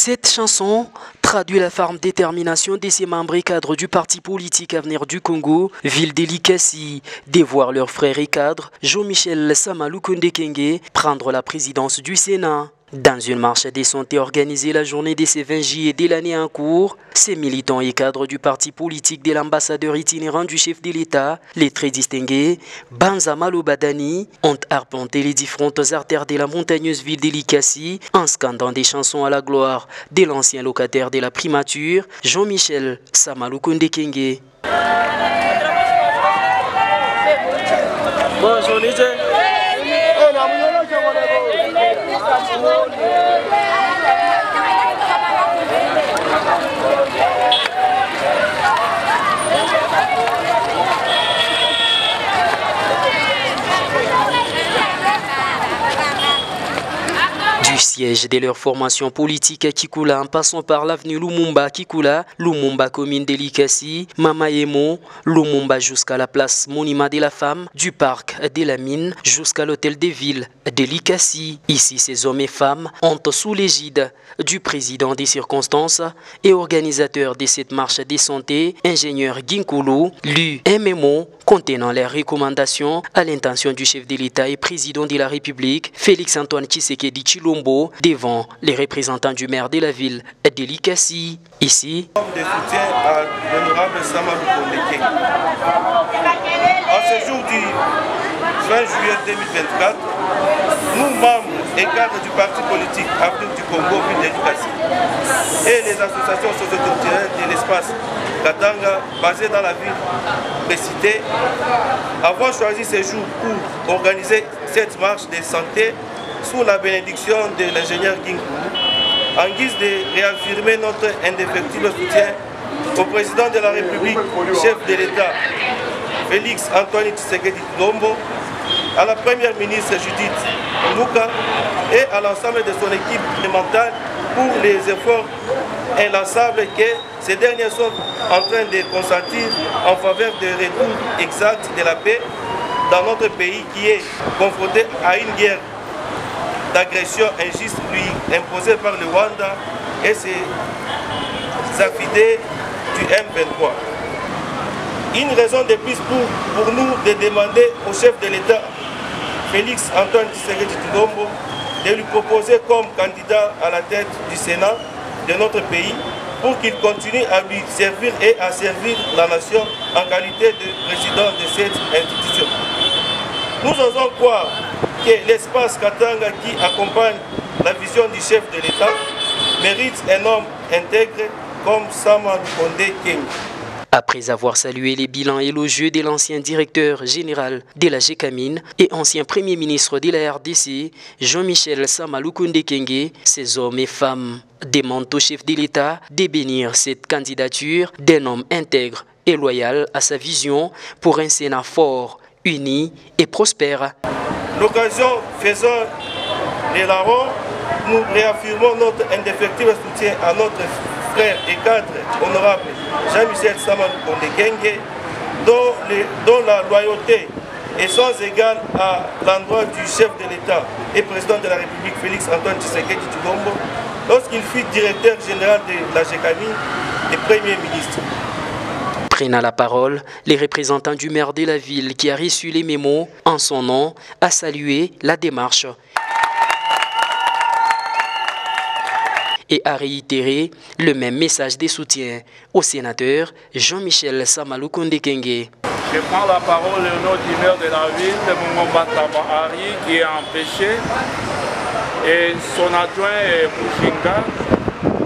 Cette chanson traduit la ferme détermination de ses membres et cadres du parti politique Avenir du Congo, ville d'Elikasi, de voir leur frère et cadre, Jean-Michel Sama Lukonde Kenge, prendre la présidence du Sénat. Dans une marche des santé organisée la journée des 20 juillet de l'année en cours, ces militants et cadres du parti politique de l'ambassadeur itinérant du chef de l'État, les très distingués, Banza Malo Badani, ont arpenté les différentes artères de la montagneuse ville d'Elikasi en scandant des chansons à la gloire de l'ancien locataire de la primature, Jean-Michel Sama Lukonde Kenge. Du siège de leur formation politique à Kikula en passant par l'avenue Lumumba Kikula, Lumumba commune d'Elikasi, Mamaemo, Lumumba jusqu'à la place Monument de la Femme, du parc de la Mine jusqu'à l'hôtel des villes d'Elikasi. Ici, ces hommes et femmes ont sous l'égide du président des circonstances et organisateur de cette marche des santé, ingénieur Ginkulu, lu un mémo contenant les recommandations à l'intention du chef de l'État et président de la République, Félix Antoine Tshisekedi Tshilombo, devant les représentants du maire de la ville d'Elikasi. Ici, de soutien à l'honorable Sama Lukonde Kenge. En ce jour du 20 juillet 2024, nous, membres et cadres du parti politique Avenir du Congo, ville d'Elikasi, et les associations socio-culturelles de l'espace Katanga, basées dans la ville précitée, avons choisi ce jour pour organiser cette marche de santé sous la bénédiction de l'ingénieur Ginkulu, en guise de réaffirmer notre indéfectible soutien au président de la République, chef de l'État, Félix Antoine Tshisekedi Tshilombo, à la première ministre Judith Mouka et à l'ensemble de son équipe mentale pour les efforts inlassables que ces derniers sont en train de consentir en faveur du retour exact de la paix dans notre pays qui est confronté à une guerre d'agression injuste lui imposée par le Rwanda et ses affidés du M23. Une raison de plus pour nous de demander au chef de l'État, Félix Antoine Tshisekedi Tshilombo, de lui proposer comme candidat à la tête du Sénat de notre pays pour qu'il continue à lui servir et à servir la nation en qualité de président de cette institution. Nous osons croire que l'espace Katanga qui accompagne la vision du chef de l'État mérite un homme intègre comme Sama Lukonde Kenge. Après avoir salué les bilans élogieux de l'ancien directeur général de la GECAMINE et ancien premier ministre de la RDC, Jean-Michel Sama Lukonde Kenge, ces hommes et femmes demandent au chef de l'État de bénir cette candidature d'un homme intègre et loyal à sa vision pour un Sénat fort, uni et prospère. L'occasion faisant les larrons, nous réaffirmons notre indéfectible soutien à notre frère et cadre honorable Jean-Michel Sama Lukonde Kenge, dont la loyauté est sans égale à l'endroit du chef de l'État et président de la République Félix Antoine Tshisekedi Tshilombo lorsqu'il fut directeur général de la GECAMINE et premier ministre. Prenant la parole, les représentants du maire de la ville qui a reçu les mémos en son nom a salué la démarche et a réitéré le même message de soutien au sénateur Jean-Michel Sama Lukonde Kenge. Je prends la parole au nom du maire de la ville, de Mungomba Tabahari, qui est empêché, et son adjoint Mushinga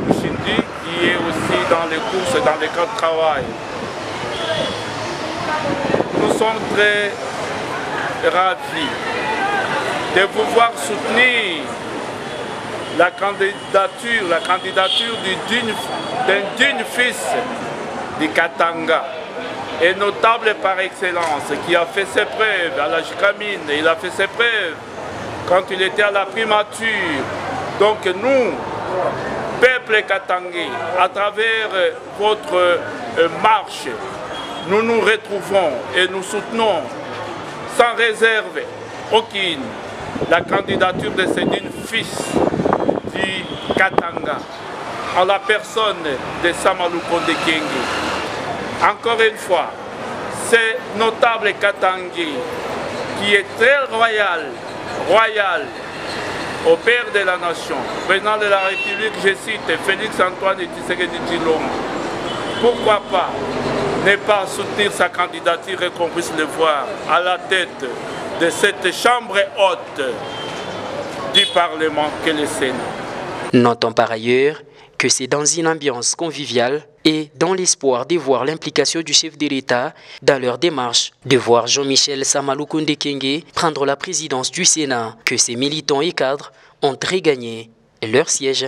Mushindi, qui est aussi dans les courses, dans les camps de travail. Nous sommes très ravis de pouvoir soutenir la candidature d'un digne fils de Katanga, et notable par excellence, qui a fait ses preuves à la GECAMINE, il a fait ses preuves quand il était à la primature. Donc nous, peuple katangais, à travers votre marche, nous nous retrouvons et nous soutenons sans réserve aucune la candidature de ce digne fils du Katanga. en la personne de Samalou Condé Kengue. Encore une fois, c'est notable Katangui qui est très royal au père de la nation, président de la République, je cite, Félix-Antoine Tshisekedi Tshilombo. Pourquoi pas ne pas soutenir sa candidature et qu'on puisse le voir à la tête de cette chambre haute du Parlement qu'est le Sénat. Notons par ailleurs que c'est dans une ambiance conviviale et dans l'espoir de voir l'implication du chef de l'État dans leur démarche de voir Jean-Michel Samalou Condé Kengue prendre la présidence du Sénat que ses militants et cadres ont regagné leur siège.